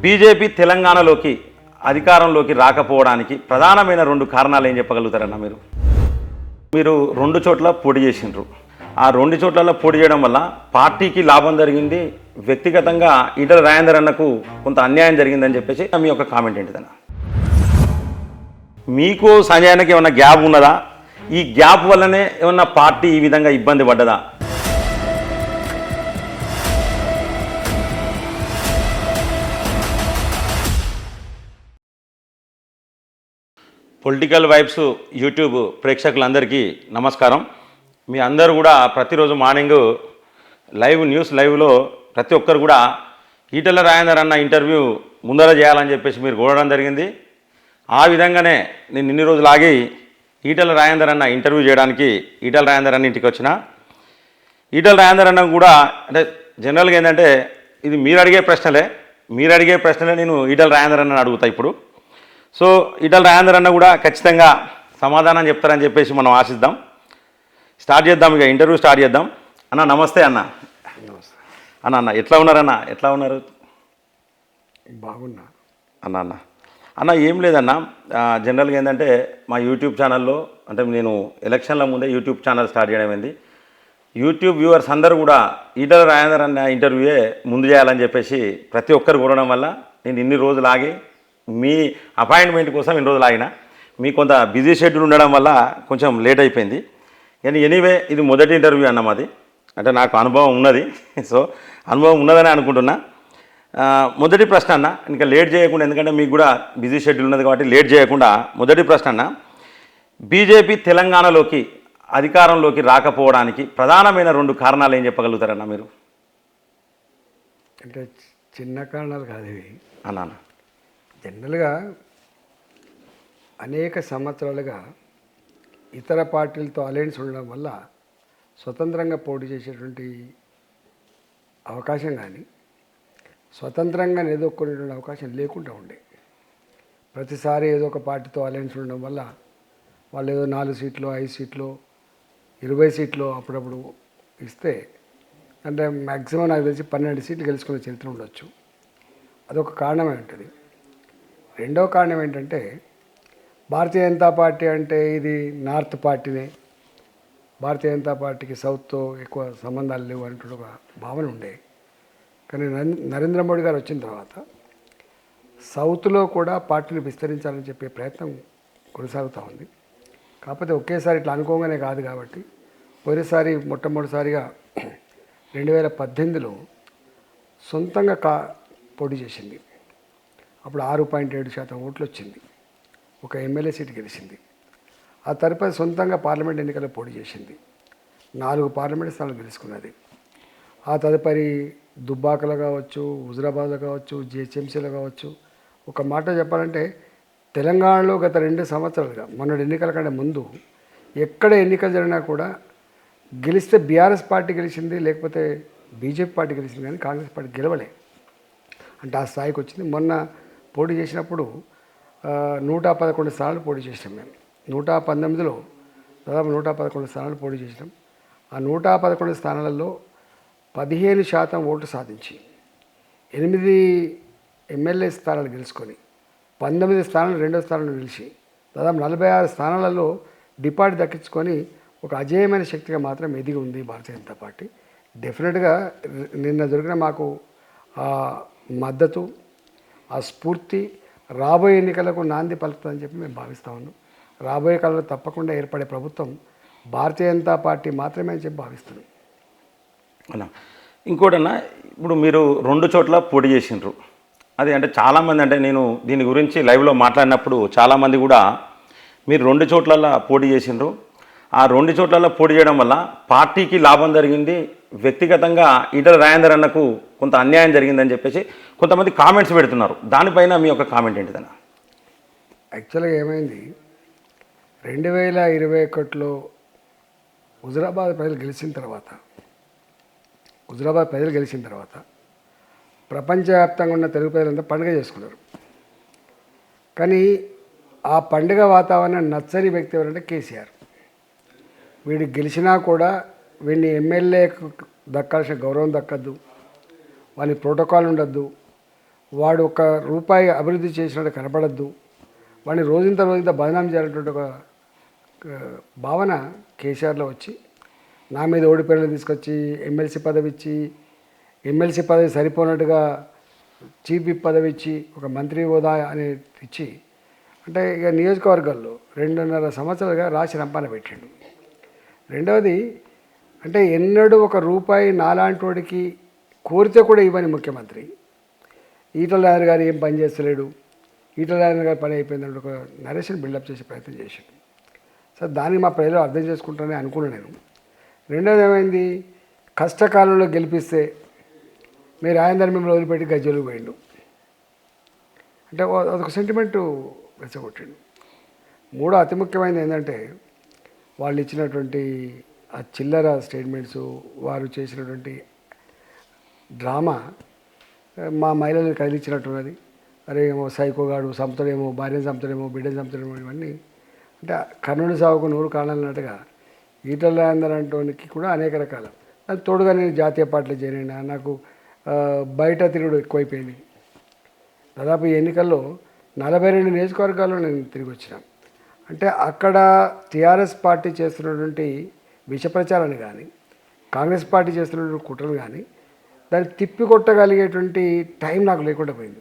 BJP తెలంగాణలోకి అధికారంలోకి రాకపోవడానికి ప్రధానమైన 2 కారణాలు ఏం చెప్పగలుగుతారన్న మీరు 2 చోట్ల పోటీ చేసిండ్రు. ఆ 2 చోట్ల పోటీ చేయడం వల్ల పార్టీకి లాభం జరిగింది, వ్యక్తిగతంగా ఈటల రాజేందర్ అన్నకు కొంత అన్యాయం జరిగిందని చెప్పేసి మీ యొక్క కామెంట్ ఏంటిదన్న? మీకు సంజయ్ అన్నకి ఏమన్నా గ్యాప్ ఉన్నదా? ఈ గ్యాప్ వల్లనే ఏమన్నా పార్టీ ఈ విధంగా ఇబ్బంది పడ్డదా? పొలిటికల్ వైబ్స్ యూట్యూబ్ ప్రేక్షకులందరికీ నమస్కారం. మీ అందరూ కూడా ప్రతిరోజు మార్నింగ్ లైవ్లో ప్రతి ఒక్కరు కూడా ఈటల రాజేందర్ అన్న ఇంటర్వ్యూ ముందర చేయాలని చెప్పేసి మీరు కోరడం జరిగింది. ఆ విధంగానే నేను ఇన్ని రోజులు ఆగి ఈటల రాజేందర్ అన్న ఇంటర్వ్యూ చేయడానికి ఈటల రాజేందర్ అన్న ఇంటికి వచ్చిన. ఈటల రాజేందర్ అన్న కూడా అంటే జనరల్గా ఏంటంటే ఇది మీరు అడిగే ప్రశ్నలే నేను ఈటల రాజేందర్ అన్న అడుగుతా ఇప్పుడు. సో ఈటల రాజేందర్ అన్న కూడా ఖచ్చితంగా సమాధానం చెప్తారని చెప్పేసి మనం ఆశిద్దాం. స్టార్ట్ చేద్దాం, ఇక ఇంటర్వ్యూ స్టార్ట్ చేద్దాం. అన్న నమస్తే. అన్న ఎట్లా ఉన్నారు? బాగున్నా అన్న ఏం లేదన్న, జనరల్గా ఏంటంటే మా యూట్యూబ్ ఛానల్లో అంటే నేను ఎలక్షన్ల ముందే యూట్యూబ్ ఛానల్ స్టార్ట్ చేయడం ఏంది, యూట్యూబ్ వ్యూవర్స్ అందరూ కూడా ఈటల రాజేందర్ అన్న ఇంటర్వ్యూయే ముందు చేయాలని చెప్పేసి ప్రతి ఒక్కరు కోరడం వల్ల నేను ఇన్ని రోజులు ఆగి మీ అపాయింట్మెంట్ కోసం ఇన్ని రోజులు ఆగిన. మీ కొంత బిజీ షెడ్యూల్ ఉండడం వల్ల కొంచెం లేట్ అయిపోయింది. కానీ ఎనీవే ఇది మొదటి ఇంటర్వ్యూ అన్న మాది, అంటే నాకు అనుభవం ఉన్నది. సో అనుభవం ఉన్నదని అనుకుంటున్నా. మొదటి ప్రశ్న అన్న, ఇంకా లేట్ చేయకుండా, ఎందుకంటే మీకు కూడా బిజీ షెడ్యూల్ ఉన్నది కాబట్టి లేట్ చేయకుండా మొదటి ప్రశ్న అన్న, బీజేపీ తెలంగాణలోకి అధికారంలోకి రాకపోవడానికి ప్రధానమైన 2 కారణాలు ఏం చెప్పగలుగుతారన్న మీరు? అంటే చిన్న కారణాలు కాదు ఇవి అన్న. జనరల్గా అనేక సంవత్సరాలుగా ఇతర పార్టీలతో అలయన్స్ ఉండడం వల్ల స్వతంత్రంగా పోటీ చేసేటువంటి అవకాశం కానీ స్వతంత్రంగా ఎదుర్కొనేటువంటి అవకాశం లేకుండా ఉండే. ప్రతిసారి ఏదో ఒక పార్టీతో అలయన్స్ ఉండడం వల్ల వాళ్ళు ఏదో 4 సీట్లు 5 సీట్లు 20 సీట్లు అప్పుడప్పుడు ఇస్తే, అంటే మ్యాక్సిమం నాకు తెలిసి 12 సీట్లు గెలుచుకునే చరిత్ర ఉండొచ్చు. అదొక కారణమే ఉంటుంది. రెండవ కారణం ఏంటంటే భారతీయ జనతా పార్టీ అంటే ఇది నార్త్ పార్టీనే, భారతీయ జనతా పార్టీకి సౌత్తో ఎక్కువ సంబంధాలు లేవు అనేటువంటి ఒక భావన ఉండే. కానీ నరేంద్ర మోడీ గారు వచ్చిన తర్వాత సౌత్లో కూడా పార్టీని విస్తరించాలని చెప్పే ప్రయత్నం కొనసాగుతూ ఉంది. కాకపోతే ఒకేసారి ఇట్లా అనుకోగానే కాదు కాబట్టి పోయినసారి మొట్టమొదటిసారిగా 2018లో సొంతంగా పోటీ చేసింది. అప్పుడు 6.7% ఓట్లు వచ్చింది, ఒక ఎమ్మెల్యే సీటు గెలిచింది. ఆ తర్వాత సొంతంగా పార్లమెంట్ ఎన్నికల్లో పోటీ చేసింది, 4 పార్లమెంట్ స్థానాలు గెలుచుకున్నది. ఆ తదుపరి దుబ్బాకలో కావచ్చు, హుజురాబాద్లో కావచ్చు, జిహెచ్ఎంసీలో కావచ్చు. ఒక మాట చెప్పాలంటే తెలంగాణలో గత 2 సంవత్సరాలుగా మొన్నటి ఎన్నికల కంటే ముందు ఎక్కడ ఎన్నికలు జరిగినా కూడా గెలిస్తే బీఆర్ఎస్ పార్టీ గెలిచింది, లేకపోతే బీజేపీ పార్టీ గెలిచింది, కానీ కాంగ్రెస్ పార్టీ గెలవలే. అంటే ఆ స్థాయికి వచ్చింది. మొన్న పోటీ చేసినప్పుడు 111 స్థానాలు పోటీ చేసినాం మేము. 119లో దాదాపు 111 స్థానాలు పోటీ చేసినాం. ఆ 111 స్థానాలలో 15% ఓట్లు సాధించి 8 ఎమ్మెల్యే స్థానాలు గెలుచుకొని 19 స్థానాలు రెండో స్థానంలో నిలిచి దాదాపు 46 స్థానాలలో డిపాజిట్ దక్కించుకొని ఒక అజేయమైన శక్తిగా మాత్రం ఎదిగి ఉంది భారతీయ జనతా పార్టీ. డెఫినెట్గా నిన్న దొరికిన మాకు ఆ మద్దతు, ఆ స్ఫూర్తి రాబోయే ఎన్నికలకు నాంది పలుకుతుందని చెప్పి మేము భావిస్తూ ఉన్నాం. రాబోయే కాలంలో తప్పకుండా ఏర్పడే ప్రభుత్వం భారతీయ జనతా పార్టీ మాత్రమే అని చెప్పి భావిస్తున్నాం. అన్న ఇంకోటన్నా, ఇప్పుడు మీరు 2 చోట్ల పోటీ చేసిండ్రు. అది అంటే చాలామంది, అంటే నేను దీని గురించి లైవ్లో మాట్లాడినప్పుడు చాలామంది కూడా మీరు 2 చోట్ల పోటీ చేసిండ్రు, ఆ 2 చోట్ల పోటీ చేయడం వల్ల పార్టీకి లాభం జరిగింది, వ్యక్తిగతంగా ఈటల రాజేందర్ అన్నకు కొంత అన్యాయం జరిగిందని చెప్పేసి కొంతమంది కామెంట్స్ పెడుతున్నారు. దానిపైన మీ యొక్క కామెంట్ ఏంటిదన్న? యాక్చువల్గా ఏమైంది, 2021లో హుజురాబాద్ ప్రజలు గెలిచిన తర్వాత ప్రపంచవ్యాప్తంగా ఉన్న తెలుగు ప్రజలంతా పండుగ చేసుకున్నారు. కానీ ఆ పండుగ వాతావరణం నచ్చని వ్యక్తి ఎవరంటే కేసీఆర్. వీడు గెలిచినా కూడా వీడిని ఎమ్మెల్యేకు దక్కాల్సిన గౌరవం దక్కద్దు, వాని ప్రోటోకాల్ ఉండద్దు, వాడు ఒక రూపాయి అభివృద్ధి చేసినట్టు కనపడద్దు, వాడిని రోజంత బదనాం చేయాలన్నటువంటి ఒక భావన కేసీఆర్లో వచ్చి నా మీద ఓడిపోయిన తీసుకొచ్చి ఎమ్మెల్సీ పదవి ఇచ్చి, ఎమ్మెల్సీ పదవి సరిపోనట్టుగా చీఫ్ విప్ పదవి ఇచ్చి, ఒక మంత్రి హోదా అని ఇచ్చి, అంటే ఇక నియోజకవర్గాల్లో 2.5 సంవత్సరాలుగా రాసి రంపాన పెట్టిండు. రెండవది అంటే ఎన్నడూ ఒక రూపాయి నాలాంటి వాడికి కోరితే కూడా ఇవ్వని ముఖ్యమంత్రి ఈటల రాజేందర్ గారు ఏం పని చేస్తలేడు, ఈటల రాజేందర్ గారి పని అయిపోయిందంటే ఒక నరేషన్ బిల్డప్ చేసే ప్రయత్నం చేశాడు. సార్ దాన్ని మా ప్రజలు అర్థం చేసుకుంటారని అనుకున్నాను నేను. రెండోది ఏమైంది, కష్టకాలంలో గెలిపిస్తే మీరు రాజేందర్ మిమ్మల్ని వదిలిపెట్టి గజ్జలు పోయిండు అంటే అదొక సెంటిమెంటు రెచ్చగొట్టిండు. మూడో అతి ముఖ్యమైనది ఏంటంటే వాళ్ళు ఇచ్చినటువంటి ఆ చిల్లర స్టేట్మెంట్స్, వారు చేసినటువంటి డ్రామా మా మహిళలను కదిలించినట్టున్నది. అరే ఏమో సైకోగాడు చంపుతాడేమో, భార్యను చంపుతాడేమో, బిడ్డను చంపుతాడేమో, ఇవన్నీ అంటే కర్ణుడి సాగుకు 100 కారణాలు అన్నట్టుగా ఈటల రాజేందర్ అంటోనికి కూడా అనేక రకాల. అది తోడుగా నేను జాతీయ పార్టీలో చేరిన, నాకు బయట తిరుగుడు ఎక్కువైపోయింది. దాదాపు ఈ ఎన్నికల్లో 42 నియోజకవర్గాల్లో నేను తిరిగి వచ్చిన. అంటే అక్కడ టీఆర్ఎస్ పార్టీ చేస్తున్నటువంటి విష ప్రచారాన్ని కానీ, కాంగ్రెస్ పార్టీ చేస్తున్నటువంటి కుట్రలు కానీ దాన్ని తిప్పికొట్టగలిగేటువంటి టైం నాకు లేకుండా పోయింది.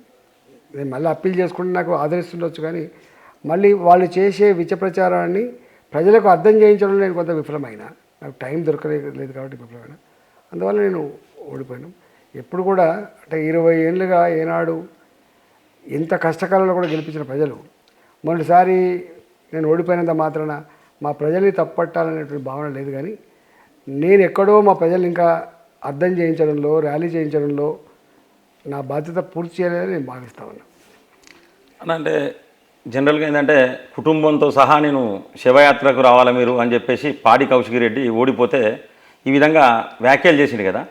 నేను మళ్ళీ అప్పీల్ చేసుకుంటే నాకు ఆదరిస్తుండొచ్చు, కానీ మళ్ళీ వాళ్ళు చేసే విష ప్రచారాన్ని ప్రజలకు అర్థం చేయించడంలో నేను కొంత విఫలమైనా, నాకు టైం దొరకలేదు కాబట్టి విఫలమైనా, అందువల్ల నేను ఓడిపోయాను. ఎప్పుడు కూడా అంటే 20 ఏళ్ళుగా ఏనాడు ఎంత కష్టకాలంలో కూడా గెలిపించిన ప్రజలు మొదటిసారి నేను ఓడిపోయినంత మాత్రాన మా ప్రజల్ని తప్పట్టాలనేటువంటి భావన లేదు, కానీ నేను ఎక్కడో మా ప్రజల్ని ఇంకా అర్థం చేయించడంలో, ర్యాలీ చేయించడంలో నా బాధ్యత పూర్తి చేయలేదని నేను భావిస్తా ఉన్నా. అంటే జనరల్గా ఏంటంటే కుటుంబంతో సహా నేను శివయాత్రకు రావాలి మీరు అని చెప్పేసి పాడి కౌశిక్ రెడ్డి ఓడిపోతే ఈ విధంగా వ్యాఖ్యలు చేసిండు కదా.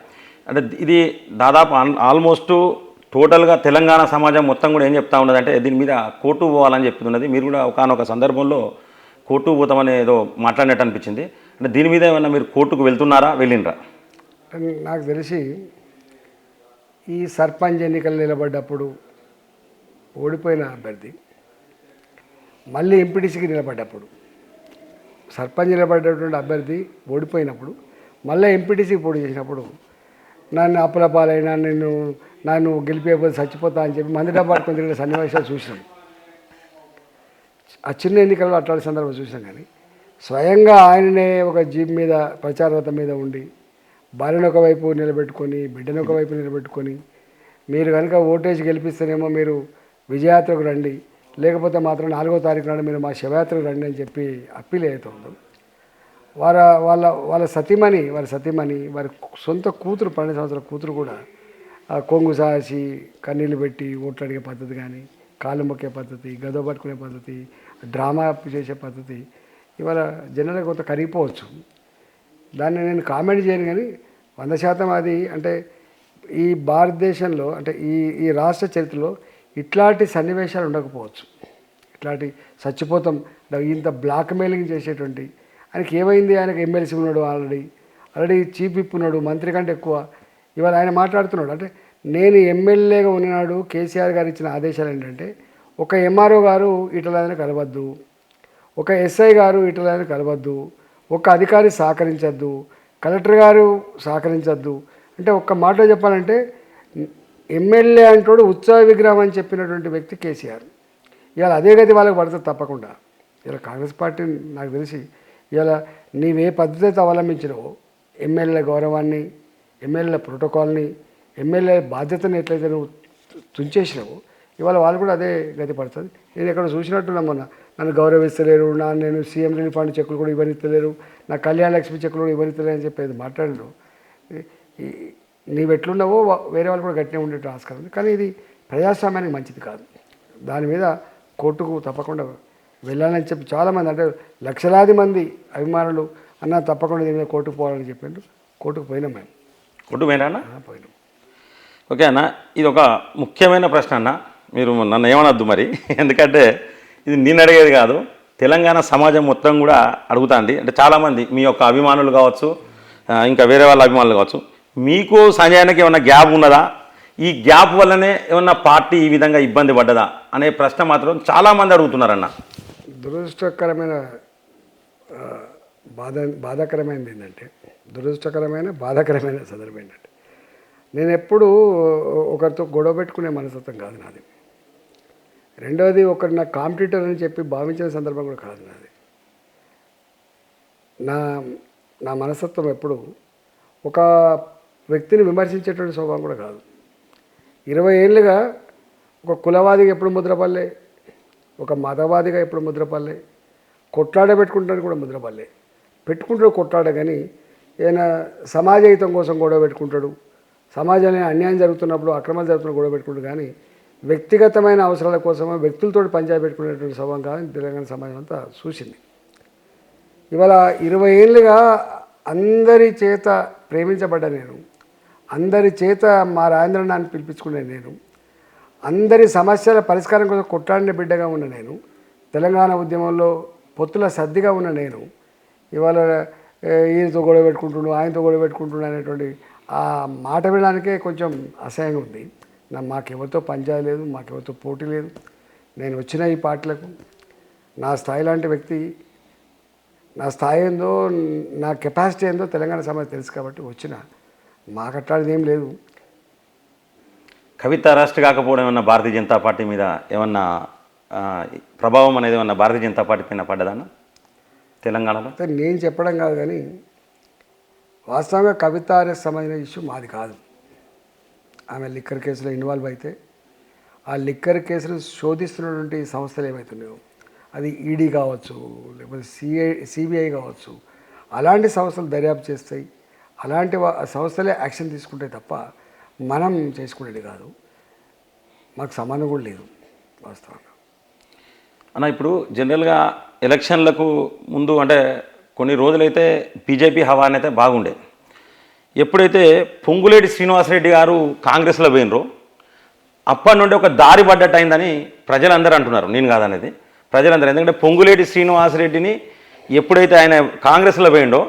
అంటే ఇది దాదాపు ఆల్మోస్ట్ టోటల్గా తెలంగాణ సమాజం మొత్తం కూడా ఏం చెప్తా ఉన్నదంటే దీని మీద కోర్టు పోవాలని చెప్తున్నది. మీరు కూడా ఒకనొక సందర్భంలో కోర్టు పోతామని ఏదో మాట్లాడినట్టు అనిపించింది. అంటే దీని మీద ఏమన్నా మీరు కోర్టుకు వెళ్తున్నారా, వెళ్ళినరా? నాకు తెలిసి ఈ సర్పంచ్ ఎన్నికలు నిలబడ్డప్పుడు ఓడిపోయిన అభ్యర్థి మళ్ళీ ఎంపీటీసీకి నిలబడ్డప్పుడు, సర్పంచ్ నిలబడ్డటువంటి అభ్యర్థి ఓడిపోయినప్పుడు మళ్ళీ ఎంపీటీసీకి పోటీ చేసినప్పుడు నన్ను అప్పుల పాలైనా నన్ను గెలిపేయకపోతే చచ్చిపోతా అని చెప్పి మంది డబ్బా పట్టుకొని తిరిగిన సన్నివేశాలు చూసినాం. ఆ చిన్న ఎన్నికల్లో అట్లాంటి సందర్భం చూసినాం. కానీ స్వయంగా ఆయననే ఒక జీప్ మీద ప్రచార రథం మీద ఉండి భార్యను ఒకవైపు నిలబెట్టుకొని, బిడ్డను ఒకవైపు నిలబెట్టుకొని, మీరు కనుక ఓటేసి గెలిపిస్తేనేమో మీరు విజయయాత్రకు రండి, లేకపోతే మాత్రం 4వ తారీఖు నాడు మీరు మా శివయాత్రకు రండి అని చెప్పి అప్పీల్ అవుతుందో, వాళ్ళ సతీమణి వారి సొంత కూతురు 12 సంవత్సరాల కూతురు కూడా కొంగు సాసి కన్నీళ్ళు పెట్టి ఓట్లు అడిగే పద్ధతి కానీ, కాళ్ళు మొక్కే పద్ధతి, గదో పట్టుకునే పద్ధతి, డ్రామా చేసే పద్ధతి ఇవాళ జనాలకు కొంత కరిగిపోవచ్చు. దాన్ని నేను కామెంట్ చేయను, కానీ 100% అది అంటే ఈ భారతదేశంలో అంటే ఈ రాష్ట్ర చరిత్రలో ఇట్లాంటి సన్నివేశాలు ఉండకపోవచ్చు. ఇట్లాంటి చచ్చిపోతాం ఇంత బ్లాక్మెయిలింగ్ చేసేటువంటి ఆయనకి ఏమైంది, ఆయనకు ఎమ్మెల్సీ ఉన్నాడు, ఆల్రెడీ చీఫ్ విప్ ఉన్నాడు, మంత్రి కంటే ఎక్కువ. ఇవాళ ఆయన మాట్లాడుతున్నాడు అంటే నేను ఎమ్మెల్యేగా ఉన్నాడు, కేసీఆర్ గారు ఇచ్చిన ఆదేశాలు ఏంటంటే ఒక ఎంఆర్ఓ గారు ఈటలను కలవద్దు, ఒక ఎస్ఐ గారు ఈటలను కలవద్దు, ఒక అధికారి సహకరించద్దు, కలెక్టర్ గారు సహకరించద్దు. అంటే ఒక్క మాటలో చెప్పాలంటే ఎమ్మెల్యే అంటోడు ఉత్సవ విగ్రహం అని చెప్పినటువంటి వ్యక్తి కేసీఆర్. ఇవాళ అదే గది వాళ్ళకి పడుతుంది తప్పకుండా. ఇలా కాంగ్రెస్ పార్టీ నాకు తెలిసి ఇలా నీవే పద్ధతి అయితే అవలంబించినవో, ఎమ్మెల్యేల గౌరవాన్ని, ఎమ్మెల్యేల ప్రోటోకాల్ని, ఎమ్మెల్యే బాధ్యతను ఎట్లయితే నువ్వు తుంచేసినావో ఇవాళ వాళ్ళు కూడా అదే గతి పడుతుంది. నేను ఎక్కడ చూసినట్టున్నా మొన్న నన్ను గౌరవిస్తలేరు, నేను సీఎం రిలీఫ్ ఫండ్ చెక్కులు కూడా ఇవ్వనిస్తలేరు, నా కళ్యాణ లక్ష్మి చెక్కులు కూడా ఇవ్వనిస్తలేరు అని చెప్పేది మాట్లాడను. నీవు ఎట్లున్నావో వేరే వాళ్ళు కూడా గట్టినే ఉండేట్టు ఆస్కారం ఉంది. కానీ ఇది ప్రజాస్వామ్యానికి మంచిది కాదు. దాని మీద కోర్టుకు తప్పకుండా వెళ్ళాలని చెప్పి చాలామంది అంటే లక్షలాది మంది అభిమానులు అన్న తప్పకుండా దీని మీద కోర్టుకు పోవాలని చెప్పారు. కోర్టుకు పోయినాం మేము. కోర్టుకు పోయినా పోయినాం. ఓకే అన్న, ఇది ఒక ముఖ్యమైన ప్రశ్న అన్న, మీరు నన్ను ఏమనొద్దు మరి, ఎందుకంటే ఇది నేను అడిగేది కాదు, తెలంగాణ సమాజం మొత్తం కూడా అడుగుతుంది. అంటే చాలామంది మీ యొక్క అభిమానులు కావచ్చు, ఇంకా వేరే వాళ్ళ అభిమానులు కావచ్చు, మీకు సంజయ్ అన్నకి ఏమన్నా గ్యాప్ ఉన్నదా? ఈ గ్యాప్ వల్లనే ఏమన్నా పార్టీ ఈ విధంగా ఇబ్బంది పడ్డదా అనే ప్రశ్న మాత్రం చాలామంది అడుగుతున్నారన్న. దురదృష్టకరమైన ఆ, బాధాకరమైనది ఏంటంటే బాధాకరమైన సందర్భం ఏంటంటే నేను ఎప్పుడూ ఒకరితో గొడవ పెట్టుకునే మనస్తత్వం కాదు నాది. రెండవది ఒకరు నా కాంపిటీటర్ అని చెప్పి భావించిన సందర్భం కూడా కాదు నాది. నా నా మనస్తత్వం ఎప్పుడు ఒక వ్యక్తిని విమర్శించేటువంటి స్వభావం కూడా కాదు. 20 ఏళ్ళుగా ఒక కులవాదిగా ఎప్పుడు ముద్రపల్లే, ఒక మతవాదిగా ఎప్పుడు ముద్రపల్లే, కొట్లాడబెట్టుకుంటాను కూడా ముద్రపల్లే. పెట్టుకుంటాడు కొట్లాడ, కానీ ఈయన సమాజహితం కోసం గొడవ పెట్టుకుంటాడు, సమాజంలో అన్యాయం జరుగుతున్నప్పుడు అక్రమాలు జరుగుతున్నప్పుడు గొడవ పెట్టుకుంటాడు, కానీ వ్యక్తిగతమైన అవసరాల కోసమో వ్యక్తులతో పంచాయతీ పెట్టుకునేటువంటి స్వభావం కాదని తెలంగాణ సమాజం అంతా చూసింది. ఇవాళ 20 ఏళ్ళుగా అందరి చేత ప్రేమించబడ్డ నేను, అందరి చేత మా రాజేంద్రనాన్ని పిలిపించుకునే నేను, అందరి సమస్యల పరిష్కారం కోసం కొట్లాడిన బిడ్డగా ఉన్న నేను, తెలంగాణ ఉద్యమంలో పొత్తుల సర్దిగా ఉన్న నేను, ఇవాళ ఈయనతో గొడవ పెట్టుకుంటుండు, ఆయనతో గొడవ పెట్టుకుంటుండు అనేటువంటి ఆ మాట వినడానికే కొంచెం అసహ్యంగా ఉంది. మాకెవరితో పంచాయి లేదు, మాకెవరితో పోటీ లేదు. నేను వచ్చిన ఈ పార్టీలకు నా స్థాయి లాంటి వ్యక్తి, నా స్థాయి ఏందో, నా కెపాసిటీ ఏందో తెలంగాణ సమాజం తెలుసు కాబట్టి వచ్చిన. మాకు అట్లాంటిది ఏం లేదు. కవిత అరెస్ట్ కాకపోవడం ఏమన్నా భారతీయ జనతా పార్టీ మీద ఏమన్నా ప్రభావం అనేది ఏమన్నా భారతీయ జనతా పార్టీ పైన పడ్డదన్న తెలంగాణలో? అయితే నేను చెప్పడం కాదు, కానీ వాస్తవంగా కవిత అరెస్ట్ సంబంధించిన ఇష్యూ మాది కాదు. ఆమె లిక్కర్ కేసులో ఇన్వాల్వ్ అయితే ఆ లిక్కర్ కేసును శోధిస్తున్నటువంటి సంస్థలు ఏమవుతున్నాయో, అది ఈడీ కావచ్చు, లేకపోతే సిబిఐ కావచ్చు, అలాంటి సంస్థలు దర్యాప్తు చేస్తాయి. అలాంటి సంస్థలే యాక్షన్ తీసుకుంటాయి తప్ప మనం చేసుకునేది కాదు. మాకు సంబంధం కూడా లేదు వాస్తవంగా. అన్న ఇప్పుడు జనరల్గా ఎలక్షన్లకు ముందు అంటే కొన్ని రోజులైతే బీజేపీ హవా అయితే బాగుండే. ఎప్పుడైతే పొంగులేటి శ్రీనివాసరెడ్డి గారు కాంగ్రెస్లో పోయినరో అప్పటి నుండి ఒక దారి పడ్డట్టు అయిందని ప్రజలందరూ అంటున్నారు, నేను కాదనేది ప్రజలందరూ. ఎందుకంటే పొంగులేటి శ్రీనివాసరెడ్డిని ఎప్పుడైతే ఆయన కాంగ్రెస్లో పోయిండో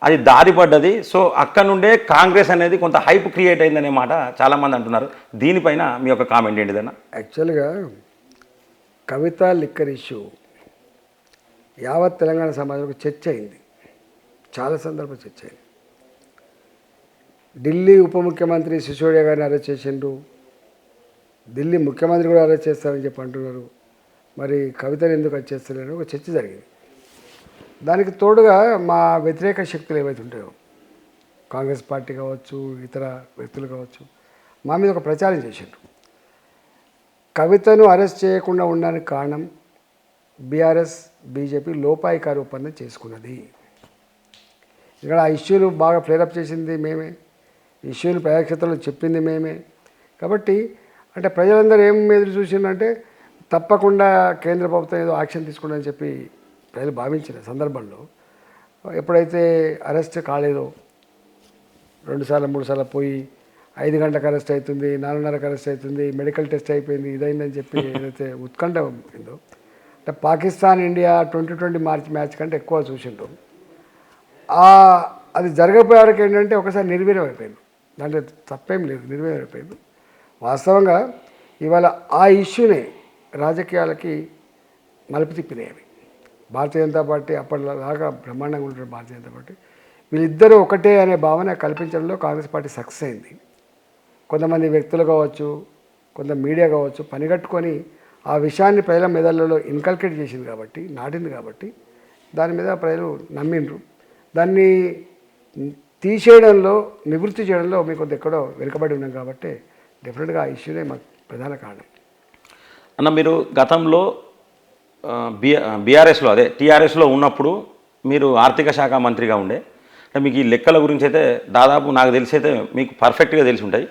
అది దారి పడ్డది. సో అక్కడ నుండే కాంగ్రెస్ అనేది కొంత హైప్ క్రియేట్ అయిందనే మాట చాలామంది అంటున్నారు. దీనిపైన మీ యొక్క కామెంట్ ఏంటిదన్నా? యాక్చువల్గా కవిత లిక్కర్ ఇష్యూ యావత్ తెలంగాణ సమాజంలో చర్చ అయింది, చాలా సందర్భం చర్చ అయింది. ఢిల్లీ ఉప ముఖ్యమంత్రి సిసోడియా గారిని అరెస్ట్ చేసిండ్రు, ఢిల్లీ ముఖ్యమంత్రి కూడా అరెస్ట్ చేస్తారని చెప్పి అంటున్నారు. మరి కవితను ఎందుకు అరెస్ట్ చేస్తలేరు ఒక చర్చ జరిగింది. దానికి తోడుగా మా వ్యతిరేక శక్తులు ఏవైతే ఉంటాయో, కాంగ్రెస్ పార్టీ కావచ్చు, ఇతర వ్యక్తులు కావచ్చు, మా మీద ఒక ప్రచారం చేసిండ్రు. కవితను అరెస్ట్ చేయకుండా ఉండడానికి కారణం బీఆర్ఎస్ బీజేపీ లోపాయికారి ఒప్పందం చేసుకున్నది. ఇక్కడ ఆ ఇష్యూలు బాగా ఫ్లేరప్ చేసింది మేమే, ఇష్యూలు ప్రజాక్షేత్రంలో చెప్పింది మేమే. కాబట్టి అంటే ప్రజలందరూ ఏం ఎదురు చూసిందంటే తప్పకుండా కేంద్ర ప్రభుత్వం ఏదో యాక్షన్ తీసుకుంటుందని చెప్పి ప్రజలు భావించిన సందర్భంలో ఎప్పుడైతే అరెస్ట్ కాలేదో, 2 సార్లు 3 సార్లు పోయి 5 గంటలకు అరెస్ట్ అవుతుంది, 4:30కు అరెస్ట్ అవుతుంది, మెడికల్ టెస్ట్ అయిపోయింది, ఇదైందని చెప్పి ఏదైతే ఉత్కంఠ ఉందో, అంటే పాకిస్తాన్ ఇండియా 2020 మార్చ్ మ్యాచ్ కంటే ఎక్కువ చూసిండ్రు. అది జరగకపోయేవారికి ఏంటంటే ఒకసారి నిర్వీర్యం అయిపోయింది. దాంట్లో తప్పేం లేదు, నిర్వీర్యం అయిపోయింది. వాస్తవంగా ఇవాళ ఆ ఇష్యూనే రాజకీయాలకి మలుపు తిప్పినాయి. భారతీయ జనతా పార్టీ అప్పటిలాగా బ్రహ్మాండంగా ఉంటుంది. భారతీయ జనతా పార్టీ వీళ్ళిద్దరూ ఒకటే అనే భావన కల్పించడంలో కాంగ్రెస్ పార్టీ సక్సెస్ అయింది. కొంతమంది వ్యక్తులు కావచ్చు, కొంత మీడియా కావచ్చు పనిగట్టుకొని ఆ విషయాన్ని ప్రజల మెదళ్ళలో ఇన్కల్కేట్ చేసింది కాబట్టి, నాటింది కాబట్టి దాని మీద ప్రజలు నమ్మిండ్రు. దాన్ని తీసేయడంలో, నివృత్తి చేయడంలో మీకు కొంత ఎక్కడో వెనుకబడి ఉన్నాం కాబట్టి డెఫినెట్గా ఆ ఇష్యూనే మాకు ప్రధాన కారణం. అన్న మీరు గతంలో బీఆర్ఎస్లో అదే టీఆర్ఎస్లో ఉన్నప్పుడు మీరు ఆర్థిక శాఖ మంత్రిగా ఉండే, అంటే మీకు ఈ లెక్కల గురించి అయితే దాదాపు నాకు తెలిసి అయితే మీకు పర్ఫెక్ట్గా తెలిసి ఉంటాయి.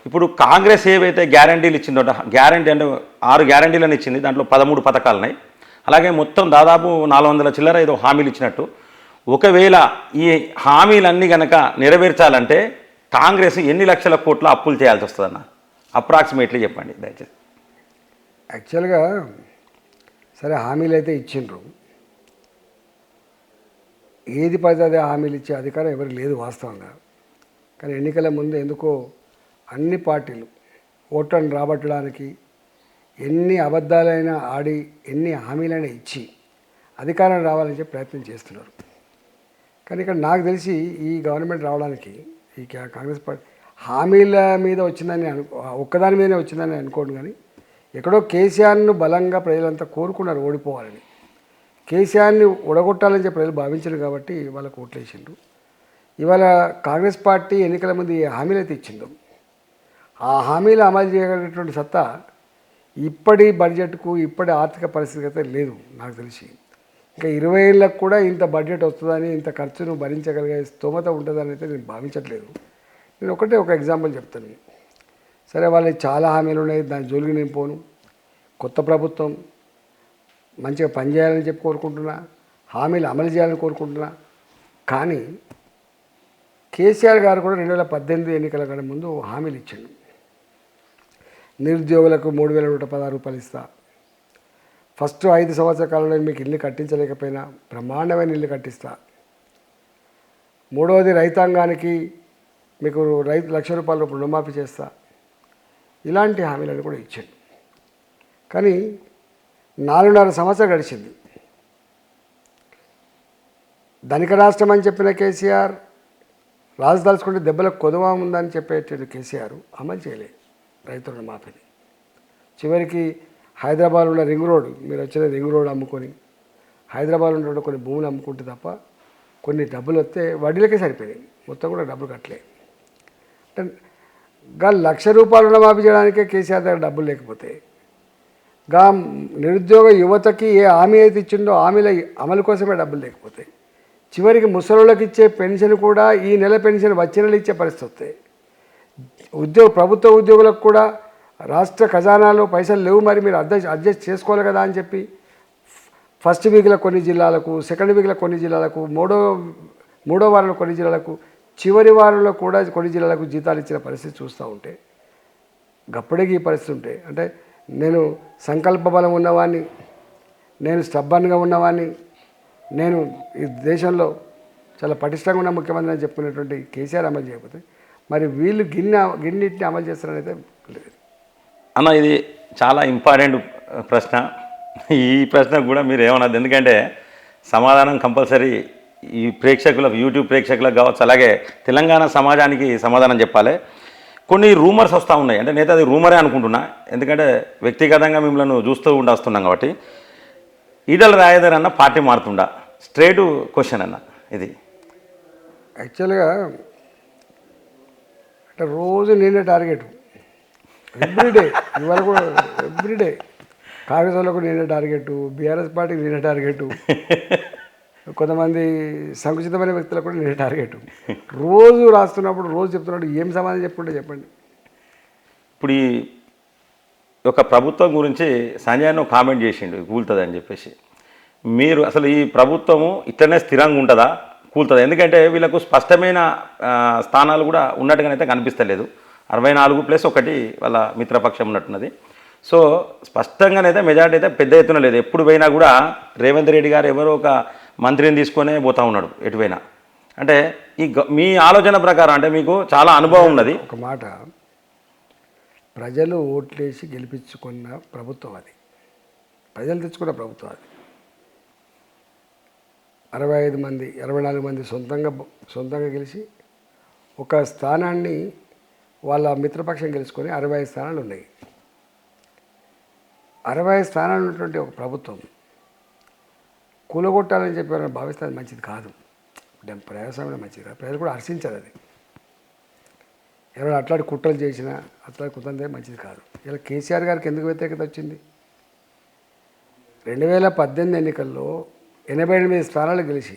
ఇప్పుడు కాంగ్రెస్ ఏవైతే గ్యారంటీలు ఇచ్చిందో, గ్యారంటీ అంటే 6 గ్యారంటీలను ఇచ్చింది, దాంట్లో 13 పథకాలు ఉన్నాయి. అలాగే మొత్తం దాదాపు 400 చిల్లర ఏదో హామీలు ఇచ్చినట్టు. ఒకవేళ ఈ హామీలన్నీ కనుక నెరవేర్చాలంటే కాంగ్రెస్ ఎన్ని లక్షల కోట్ల అప్పులు చేయాల్సి వస్తుందన్న? అప్రాక్సిమేట్లీ చెప్పండి దయచేసి. యాక్చువల్గా సరే హామీలు అయితే ఇచ్చిండ్రు, ఏది పడితే అదే హామీలు ఇచ్చే అధికారం ఎవరికి లేదు వాస్తవంగా. కానీ ఎన్నికల ముందు ఎందుకో అన్ని పార్టీలు ఓట్లను రాబట్టడానికి ఎన్ని అబద్ధాలైనా ఆడి ఎన్ని హామీలైనా ఇచ్చి అధికారం రావాలని చెప్పి ప్రయత్నం చేస్తున్నారు. కానీ ఇక్కడ నాకు తెలిసి ఈ గవర్నమెంట్ రావడానికి ఈ కాంగ్రెస్ పార్టీ హామీల మీద వచ్చిందని ఒక్కదాని మీదనే వచ్చిందని అనుకోండి. కానీ ఎక్కడో కేసీఆర్ను బలంగా ప్రజలంతా కోరుకున్నారు ఓడిపోవాలని. కేసీఆర్ని ఓడగొట్టాలని చెప్పి ప్రజలు భావించారు కాబట్టి వాళ్ళకు ఓట్లేసిండ్రు. ఇవాళ కాంగ్రెస్ పార్టీ ఎన్నికల ముందు ఏ హామీలు అయితే ఇచ్చిందో ఆ హామీలు అమలు చేయగలిగినటువంటి సత్తా ఇప్పటి బడ్జెట్కు ఇప్పటి ఆర్థిక పరిస్థితి అయితే లేదు నాకు తెలిసి. ఇంకా 20 ఏళ్ళకు కూడా ఇంత బడ్జెట్ వస్తుందని ఇంత ఖర్చును భరించగలిగే స్తోమత ఉంటుందని అయితే నేను భావించట్లేదు. నేను ఒక ఎగ్జాంపుల్ చెప్తాను. సరే వాళ్ళకి చాలా హామీలు ఉన్నాయి, దాని జోలికి నేను పోను. కొత్త ప్రభుత్వం మంచిగా పనిచేయాలని చెప్పి కోరుకుంటున్నా, హామీలు అమలు చేయాలని కోరుకుంటున్నా. కానీ కేసీఆర్ గారు కూడా 2018 ఎన్నికల కంటే ముందు హామీలు ఇచ్చిండు. నిరుద్యోగులకు 3,116 రూపాయలు ఇస్తా, ఫస్ట్ 5 సంవత్సరాల కాలంలో మీకు ఇల్లు కట్టించలేకపోయినా బ్రహ్మాండమైన ఇల్లు కట్టిస్తా, మూడవది రైతాంగానికి మీకు ₹1,00,000 రుణమాఫీ చేస్తా, ఇలాంటి హామీలను కూడా ఇచ్చాడు. కానీ 4.5 సంవత్సరాలు గడిచింది. ధనిక రాష్ట్రం అని చెప్పిన కేసీఆర్, రాజదాల్చుకుంటే దెబ్బలకు కొదవా ఉందని చెప్పేటట్టు కేసీఆర్ అమలు చేయలేదు రైతు రుణమాఫీని. చివరికి హైదరాబాద్ ఉన్న రింగ్ రోడ్, మీరు వచ్చిన రింగ్ రోడ్ అమ్ముకొని హైదరాబాద్ ఉన్న కొన్ని భూములు అమ్ముకుంటే తప్ప కొన్ని డబ్బులు వస్తే వడ్డీలకే సరిపోయాయి, మొత్తం కూడా డబ్బులు కట్టలే. అంటే ₹1,00,000 రుణమాఫీ చేయడానికే కేసీఆర్ దగ్గర డబ్బులు లేకపోతే గా నిరుద్యోగ యువతకి ఏ హామీ అయితే ఇచ్చిండో హామీల అమలు కోసమే డబ్బులు లేకపోతే చివరికి ముసలోళ్ళకి ఇచ్చే పెన్షన్ కూడా ఈ నెల పెన్షన్ వచ్చే నెల ఇచ్చే పరిస్థితి వస్తాయి. ప్రభుత్వ ఉద్యోగులకు కూడా రాష్ట్ర ఖజానాలో పైసలు లేవు, మరి మీరు అడ్జస్ట్ చేసుకోవాలి కదా అని చెప్పి ఫస్ట్ వీక్లో కొన్ని జిల్లాలకు, సెకండ్ వీక్లో కొన్ని జిల్లాలకు, మూడో వారంలో కొన్ని జిల్లాలకు, చివరి వారంలో కూడా కొన్ని జిల్లాలకు జీతాలు ఇచ్చిన పరిస్థితి చూస్తూ ఉంటే గప్పటికి ఈ పరిస్థితి ఉంటే, అంటే నేను సంకల్ప బలం ఉన్నవాడిని, నేను స్టబ్బన్గా ఉన్నవాడిని, నేను ఈ దేశంలో చాలా పటిష్టంగా ఉన్న ముఖ్యమంత్రి అని చెప్పుకునేటువంటి కేసీఆర్ అమలు చేయకపోతే మరి వీళ్ళు గిన్నిటిని అమలు చేస్తారని అయితే లేదు. అన్న, ఇది చాలా ఇంపార్టెంట్ ప్రశ్న. ఈ ప్రశ్నకు కూడా మీరు ఏమన్నది, ఎందుకంటే సమాధానం కంపల్సరీ ఈ ప్రేక్షకులకు, యూట్యూబ్ ప్రేక్షకులకు కావచ్చు, అలాగే తెలంగాణ సమాజానికి సమాధానం చెప్పాలి. కొన్ని రూమర్స్ వస్తూ ఉన్నాయి, అంటే నేత అది రూమరే అనుకుంటున్నా, ఎందుకంటే వ్యక్తిగతంగా మిమ్మల్ని చూస్తూ వస్తున్నాం కాబట్టి. ఈటల రాజేందర్ అన్న పార్టీ మారుతుండా? స్ట్రేట్ క్వశ్చన్ అన్న ఇది. యాక్చువల్గా అంటే రోజు నేనే టార్గెట్, ఎవ్రీడే. ఇవాళ కూడా ఎవ్రీడే కాంగ్రెస్ వాళ్ళకు నేనే టార్గెట్, బీఆర్ఎస్ పార్టీకి నేనే టార్గెట్, కొంతమంది సంకుచితమైన వ్యక్తులకు కూడా నేనే టార్గెట్. రోజు రాస్తున్నప్పుడు రోజు చెప్తున్నప్పుడు ఏం సమాధానం చెప్పుకుంటే చెప్పండి. ఇప్పుడు ఈ ఒక ప్రభుత్వం గురించి సంజయ్ అన్న కామెంట్ చేసిండు కూలుతుంది అని చెప్పేసి. మీరు అసలు ఈ ప్రభుత్వము ఇట్లనే స్థిరంగా ఉంటుందా, కూలుతుందా? ఎందుకంటే వీళ్ళకు స్పష్టమైన స్థానాలు కూడా ఉన్నట్టుగానైతే కనిపిస్తలేదు. 64+1 వాళ్ళ మిత్రపక్షం ఉన్నట్టున్నది. సో స్పష్టంగానైతే మెజార్టీ అయితే పెద్ద ఎత్తున లేదు. ఎప్పుడు పోయినా కూడా రేవంత్ రెడ్డి గారు ఎవరో ఒక మంత్రిని తీసుకొనే పోతూ ఉన్నాడు ఎటువైనా. అంటే మీ ఆలోచన ప్రకారం, అంటే మీకు చాలా అనుభవం ఉన్నది. ఒక మాట, ప్రజలు ఓట్లేసి గెలిపించుకున్న ప్రభుత్వం అది, ప్రజలు తెచ్చుకున్న ప్రభుత్వం అది. 24 మంది సొంతంగా గెలిచి ఒక స్థానాన్ని వాళ్ళ మిత్రపక్షం గెలుచుకొని 65 స్థానాలు ఉన్నాయి. 65 స్థానాలు ఉన్నటువంటి ఒక ప్రభుత్వం కూలగొట్టాలని చెప్పి ఎవరైనా భావిస్తే అది మంచిది కాదు. ప్రజాస్వామ్యం మంచిది కాదు, ప్రజలు కూడా హర్షించారు అది. ఎవరైనా అట్లాంటి కుట్రలు చేసినా అట్లాంటి కుట్రలే మంచిది కాదు. ఇలా కేసీఆర్ గారికి ఎందుకు వ్యతిరేకత వచ్చింది? 2018 ఎన్నికల్లో 88 స్థానాలు గెలిచి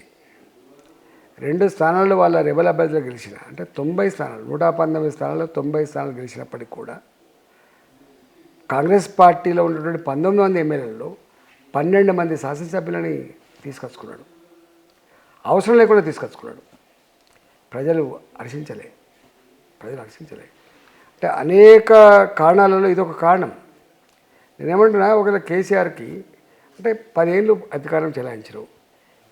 2 స్థానాలు వాళ్ళ రెబల్ అభ్యర్థులు గెలిచిన, అంటే 90 స్థానాలు, 119 స్థానాలు 90 స్థానాలు గెలిచినప్పటికి కూడా కాంగ్రెస్ పార్టీలో ఉన్నటువంటి 19 మంది ఎమ్మెల్యేలలో 12 మంది శాసనసభ్యులని తీసుకొచ్చుకున్నాడు. అవసరం లేకుండా తీసుకొచ్చుకున్నాడు. ప్రజలు హర్షించలే. అంటే అనేక కారణాలలో ఇదొక కారణం. నేనేమంటున్నా, ఒకవేళ కేసీఆర్కి అంటే 10 ఏళ్ళు అధికారం చెలాయించరు,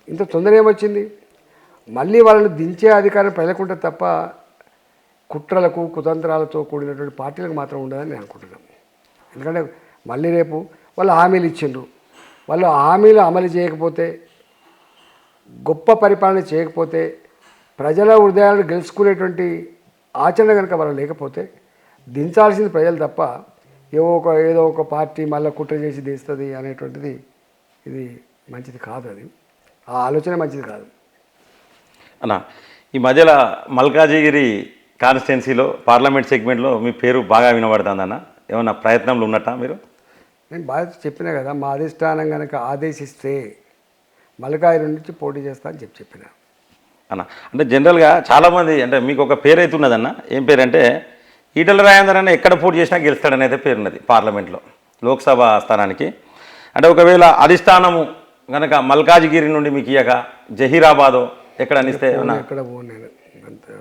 ఇంత తొందర ఏమొచ్చింది? మళ్ళీ వాళ్ళని దించే అధికారం ప్రజలకుంటే తప్ప కుట్రలకు కుతంత్రాలతో కూడినటువంటి పార్టీలకు మాత్రం ఉండదని నేను అనుకుంటున్నాను. ఎందుకంటే మళ్ళీ రేపు వాళ్ళు హామీలు ఇచ్చిండ్రు, వాళ్ళు హామీలు అమలు చేయకపోతే, గొప్ప పరిపాలన చేయకపోతే, ప్రజల హృదయాలను గెలుచుకునేటువంటి ఆచరణ కనుక వాళ్ళు లేకపోతే దించాల్సింది ప్రజలు తప్ప ఏదో ఒక పార్టీ మళ్ళీ కుట్ర చేసి దిస్తుంది అనేటువంటిది ఇది మంచిది కాదు. అది ఆ ఆలోచన మంచిది కాదు. అన్న ఈ మధ్యలో మల్కాజిగిరి కాన్స్టిట్యున్సీలో పార్లమెంట్ సెగ్మెంట్లో మీ పేరు బాగా వినబడుతుందన్న, ఏమన్నా ప్రయత్నంలో ఉన్నట్టా మీరు? నేను బాగా చెప్పినా కదా, మా అధిష్టానం కనుక ఆదేశిస్తే మల్కాజిగిరి నుంచి పోటీ చేస్తా అని చెప్పిన అన్న. అంటే జనరల్గా చాలామంది అంటే మీకు ఒక పేరు అయితే ఉన్నదన్న, ఏం పేరు అంటే ఈటల రాజేందర్ అన్న ఎక్కడ పోటీ చేసినా గెలుస్తాడని అయితే పేరున్నది పార్లమెంట్లో లోక్సభ స్థానానికి. అంటే ఒకవేళ అధిష్టానము కనుక మల్కాజిగిరి నుండి మీకు ఇయ్యక జహీరాబాదో ఎక్కడ అనిస్తే ఎక్కడ పోను నేను, అంతే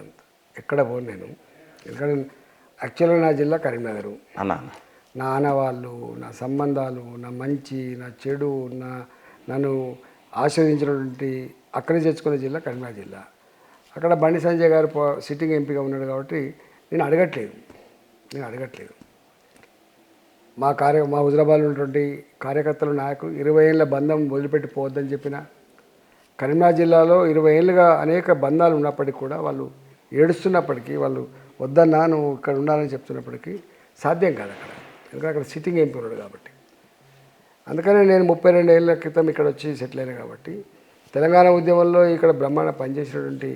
ఎక్కడ పోను నేను. ఎందుకంటే యాక్చువల్గా నా జిల్లా కరీంనగర్ అన్న. నా ఆనవాళ్ళు, నా సంబంధాలు, నా మంచి, నా చెడు, నన్ను ఆశ్రయించినటువంటి అక్కడే తెచ్చుకునే జిల్లా కరీంనగర్ జిల్లా. అక్కడ బండి సంజయ్ గారు సిట్టింగ్ ఎంపీగా ఉన్నాడు కాబట్టి నేను అడగట్లేదు. మా హుజరాబాద్లో ఉన్నటువంటి కార్యకర్తలు, నాయకులు 20 ఏళ్ళ బంధం వదిలిపెట్టి పోవద్దని చెప్పిన, కరీంనగర్ జిల్లాలో 20 ఏళ్ళుగా అనేక బంధాలు ఉన్నప్పటికీ కూడా వాళ్ళు ఏడుస్తున్నప్పటికీ, వాళ్ళు వద్దన్నా నువ్వు ఇక్కడ ఉండాలని చెప్తున్నప్పటికీ సాధ్యం కాదు అక్కడ. ఎందుకంటే అక్కడ సిట్టింగ్ ఎంపీ ఉన్నాడు కాబట్టి. అందుకనే నేను 32 ఏళ్ళ క్రితం ఇక్కడ వచ్చి సెటిల్ అయినా కాబట్టి, తెలంగాణ ఉద్యమంలో ఇక్కడ బ్రహ్మాండ పనిచేసినటువంటి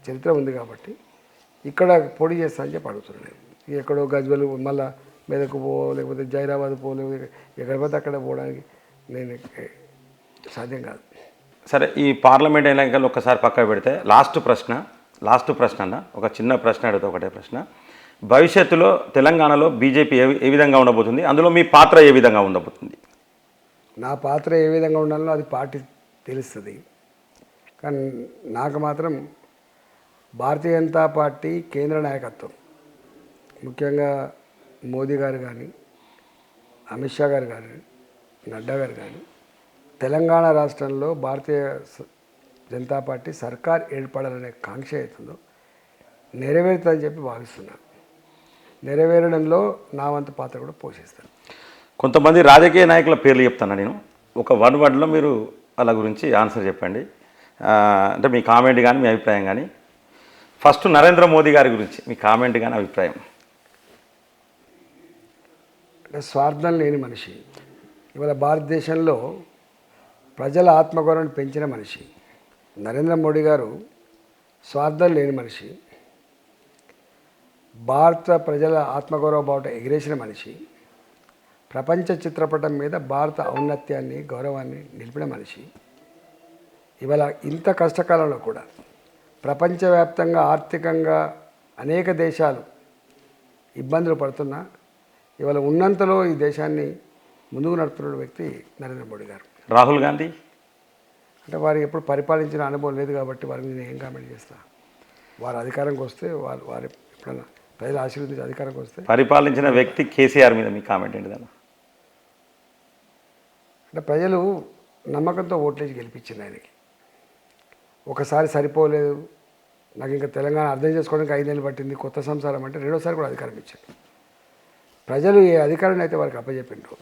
చరిత్ర ఉంది కాబట్టి ఇక్కడ పోటీ చేస్తా అని చెప్పి అడుగుతున్నాను. ఎక్కడో గజ్వెల్ మళ్ళా మెదకు పో, లేకపోతే జైరాబాద్ పో, లేకపోతే ఎక్కడ పోతే అక్కడ పోవడానికి నేను సాధ్యం కాదు. సరే, ఈ పార్లమెంట్ ఎన్నికలు ఒక్కసారి పక్కకు పెడితే లాస్ట్ ప్రశ్న అన్న, ఒక చిన్న ప్రశ్న అడిగితే ఒకటే ప్రశ్న. భవిష్యత్తులో తెలంగాణలో బీజేపీ ఏ విధంగా ఉండబోతుంది, అందులో మీ పాత్ర ఏ విధంగా ఉండబోతుంది? నా పాత్ర ఏ విధంగా ఉండాలో అది పార్టీ తెలుస్తుంది. కానీ నాకు మాత్రం భారతీయ జనతా పార్టీ కేంద్ర నాయకత్వం, ముఖ్యంగా మోదీ గారు కానీ, అమిత్ షా గారు కానీ, నడ్డా గారు కానీ, తెలంగాణ రాష్ట్రంలో భారతీయ జనతా పార్టీ సర్కార్ ఏర్పడాలనే కాంక్ష అవుతుందో నెరవేరుతుందని చెప్పి భావిస్తున్నాను. నెరవేరడంలో నా వంతు పాత్ర కూడా పోషిస్తాను. కొంతమంది రాజకీయ నాయకుల పేర్లు చెప్తాను నేను, ఒక 1 వర్డ్లో మీరు వాళ్ళ గురించి ఆన్సర్ చెప్పండి. అంటే మీ కామెంట్ కానీ మీ అభిప్రాయం కానీ. ఫస్ట్ నరేంద్ర మోదీ గారి గురించి మీ కామెంట్ కానీ అభిప్రాయం. అంటే స్వార్థం లేని మనిషి, ఇవాళ భారతదేశంలో ప్రజల ఆత్మగౌరవాన్ని పెంచిన మనిషి నరేంద్ర మోడీ గారు. స్వార్థం లేని మనిషి, భారత ప్రజల ఆత్మగౌరవ బావుట ఎగిరేసిన మనిషి, ప్రపంచ చిత్రపటం మీద భారత ఔన్నత్యాన్ని, గౌరవాన్ని నిలిపిన మనిషి. ఇవాళ ఇంత కష్టకాలంలో కూడా ప్రపంచవ్యాప్తంగా ఆర్థికంగా అనేక దేశాలు ఇబ్బందులు పడుతున్నా ఇవాళ ఉన్నంతలో ఈ దేశాన్ని ముందుకు నడుపుతున్న వ్యక్తి నరేంద్ర మోడీ గారు. రాహుల్ గాంధీ అంటే వారు ఎప్పుడు పరిపాలించిన అనుభవం లేదు కాబట్టి వారి మీద ఏం కామెంట్ చేస్తా. వారు అధికారంకి వస్తే వారు ఎప్పుడన్నా ప్రజలు ఆశీర్వదించి అధికారంకి వస్తే. పరిపాలించిన వ్యక్తి కేసీఆర్ మీద మీ కామెంట్ ఏంటిదన్న? అంటే ప్రజలు నమ్మకంతో ఓట్లేసి గెలిపించింది ఆయనకి. ఒకసారి సరిపోలేదు, నాకు ఇంకా తెలంగాణ అర్థం చేసుకోవడానికి 5 నెలలు పట్టింది, కొత్త సంసారం అంటే రెండోసారి కూడా అధికారం ఇచ్చారు. ప్రజలు ఏ అధికారాన్ని అయితే వారికి అప్పచెప్పిండ్రు,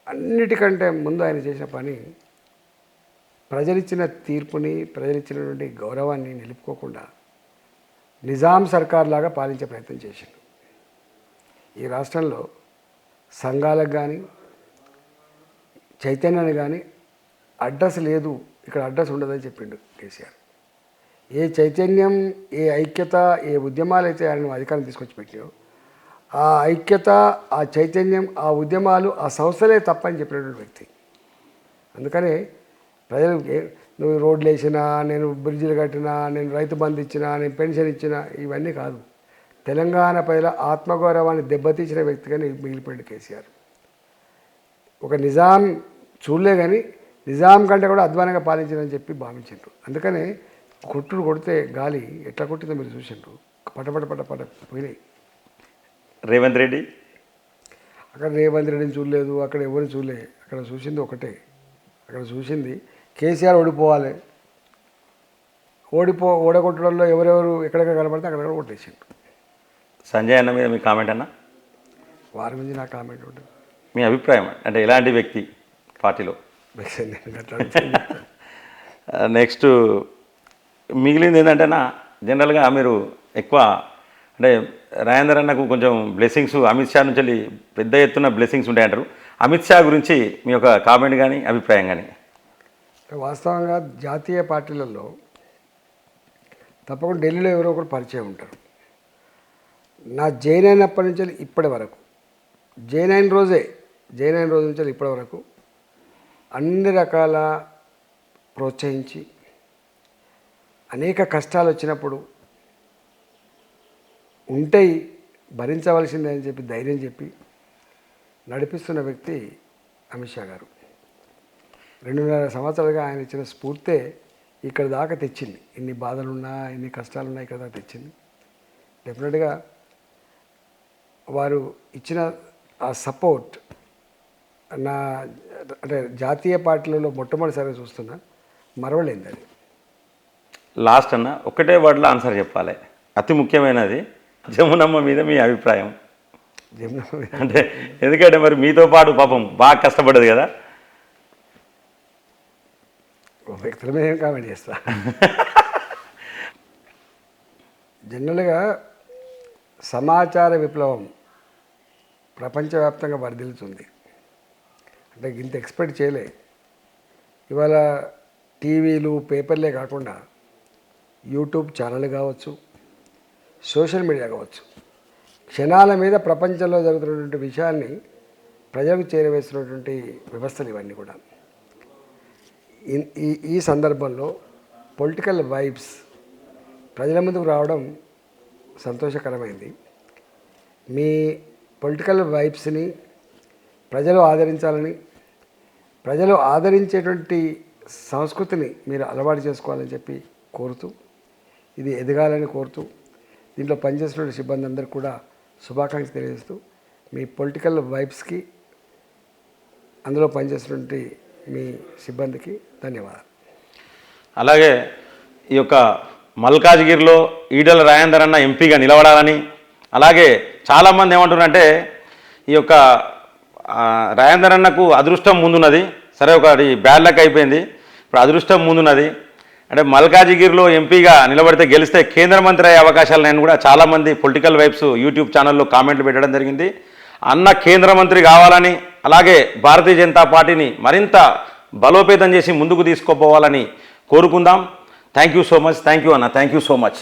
అన్నిటికంటే ముందు ఆయన చేసిన పని ప్రజలిచ్చిన తీర్పుని, ప్రజలిచ్చినటువంటి గౌరవాన్ని నిలుపుకోకుండా నిజాం సర్కార్ లాగా పాలించే ప్రయత్నం చేసిండు. ఈ రాష్ట్రంలో సంఘాలకు కానీ, చైతన్యాన్ని కానీ అడ్రస్ లేదు, ఇక్కడ అడ్రస్ ఉండదని చెప్పిండు కేసీఆర్. ఏ చైతన్యం, ఏ ఐక్యత, ఏ ఉద్యమాలు అయితే ఆయన అధికారం తీసుకొచ్చి పెట్టాయో ఆ ఐక్యత, ఆ చైతన్యం, ఆ ఉద్యమాలు, ఆ సంస్థలే తప్పని చెప్పినటువంటి వ్యక్తి. అందుకనే ప్రజలు నువ్వు రోడ్లు వేసినా, నేను బ్రిడ్జిలు కట్టినా, నేను రైతు బంధు ఇచ్చినా, నేను పెన్షన్ ఇచ్చినా ఇవన్నీ కాదు, తెలంగాణ ప్రజల ఆత్మగౌరవాన్ని దెబ్బతీసిన వ్యక్తిగా మిగిలిపోయింది కేసీఆర్. ఒక నిజాం చూడలే కానీ నిజాం కంటే కూడా అధ్వానంగా పాలించిందని చెప్పి భావించారు. అందుకనే కొట్టుడు కొడితే గాలి ఎట్లా కొట్టిందో మీరు చూసిండ్రు, పట పోయినాయి. రేవంత్ రెడ్డి అక్కడ రేవంత్ రెడ్డిని చూడలేదు, అక్కడ ఎవరిని చూడలే. అక్కడ చూసింది ఒకటే, అక్కడ చూసింది కేసీఆర్ ఓడిపోవాలి, ఓడగొట్టడంలో ఎవరెవరు ఎక్కడెక్కడ కనబడితే అక్కడ కొట్టేసిండు. సంజయ్ అన్న మీద మీ కామెంట్ అన్న, వారి గురించి నా కామెంట్ ఉంటుంది. మీ అభిప్రాయం అంటే ఎలాంటి వ్యక్తి పార్టీలో? నెక్స్ట్ మిగిలింది ఏంటంటేనా, జనరల్గా మీరు ఎక్కువ అంటే రాజేందర్ అన్నకు కొంచెం బ్లెస్సింగ్స్ అమిత్ షా నుంచి వెళ్ళి పెద్ద ఎత్తున బ్లెస్సింగ్స్ ఉంటాయంటారు. అమిత్ షా గురించి మీ యొక్క కామెంట్ కానీ అభిప్రాయం కానీ? వాస్తవంగా జాతీయ పార్టీలలో తప్పకుండా ఢిల్లీలో ఎవరో ఒకరు పరిచయం ఉంటారు. నా జైన్ అయినప్పటి నుంచి ఇప్పటి వరకు, జైన్ అయిన రోజు నుంచి ఇప్పటి వరకు అన్ని రకాల ప్రోత్సహించి అనేక కష్టాలు వచ్చినప్పుడు ఉంటాయి భరించవలసిందే అని చెప్పి ధైర్యం చెప్పి నడిపిస్తున్న వ్యక్తి అమిత్ షా గారు. 2.5 సంవత్సరాలుగా ఆయన ఇచ్చిన స్ఫూర్తే ఇక్కడ దాకా తెచ్చింది. ఎన్ని బాధలున్నా ఎన్ని కష్టాలున్నా ఇక్కడ దాకా తెచ్చింది. డెఫినెట్గా వారు ఇచ్చిన ఆ సపోర్ట్ నా అంటే జాతీయ పార్టీలలో మొట్టమొదటిసారిగా చూస్తున్నా, మరవలేంది అది. లాస్ట్ అన్న ఒక్కటే వర్డ్లో ఆన్సర్ చెప్పాలి, అతి ముఖ్యమైనది. జమునమ్మ మీద మీ అభిప్రాయం? అంటే ఎందుకంటే మరి మీతో పాటు పాపం బాగా కష్టపడ్డది కదా. వ్యక్తుల మీద ఏం కామెంట్ చేస్తా. జనరల్గా సమాచార విప్లవం ప్రపంచవ్యాప్తంగా వర్ధిల్లుతుంది. అంటే ఇంత ఎక్స్పెక్ట్ చేయలే. ఇవాళ టీవీలు పేపర్లే కాకుండా యూట్యూబ్ ఛానల్ కావచ్చు, సోషల్ మీడియా కావచ్చు, క్షణాల మీద ప్రపంచంలో జరుగుతున్నటువంటి విషయాన్ని ప్రజలకు చేరవేస్తున్నటువంటి వ్యవస్థలు ఇవన్నీ కూడా. ఈ సందర్భంలో పొలిటికల్ వైబ్స్ ప్రజల ముందుకు రావడం సంతోషకరమైంది. మీ పొలిటికల్ వైబ్స్ని ప్రజలు ఆదరించాలని, ప్రజలు ఆదరించేటువంటి సంస్కృతిని మీరు అలవాటు చేసుకోవాలని చెప్పి కోరుతూ, ఇది ఎదగాలని కోరుతూ, దీంట్లో పనిచేస్తున్న సిబ్బంది అందరికీ కూడా శుభాకాంక్షలు తెలియజేస్తూ, మీ పొలిటికల్ వైబ్స్కి అందులో పనిచేస్తున్నటువంటి మీ సిబ్బందికి ధన్యవాదాలు. అలాగే ఈ యొక్క మల్కాజ్గిరిలో ఈటల రాజేందర్ అన్న ఎంపీగా నిలబడాలని, అలాగే చాలామంది ఏమంటున్నారంటే ఈ యొక్క రాజేందర్ అన్నకు అదృష్టం ముందున్నది, సరే ఒకటి బ్యాడ్ లక్ అయిపోయింది, ఇప్పుడు అదృష్టం ముందున్నది. అంటే మల్కాజిగిరిలో ఎంపీగా నిలబడితే గెలిస్తే కేంద్ర మంత్రి అయ్యే అవకాశాలు నేను కూడా చాలామంది పొలిటికల్ వైబ్స్ యూట్యూబ్ ఛానల్లో కామెంట్లు పెట్టడం జరిగింది. అన్న కేంద్ర మంత్రి కావాలని, అలాగే భారతీయ జనతా పార్టీని మరింత బలోపేతం చేసి ముందుకు తీసుకుపోవాలని కోరుకుందాం. Thank you so much. Thank you అన్న. Thank you so much.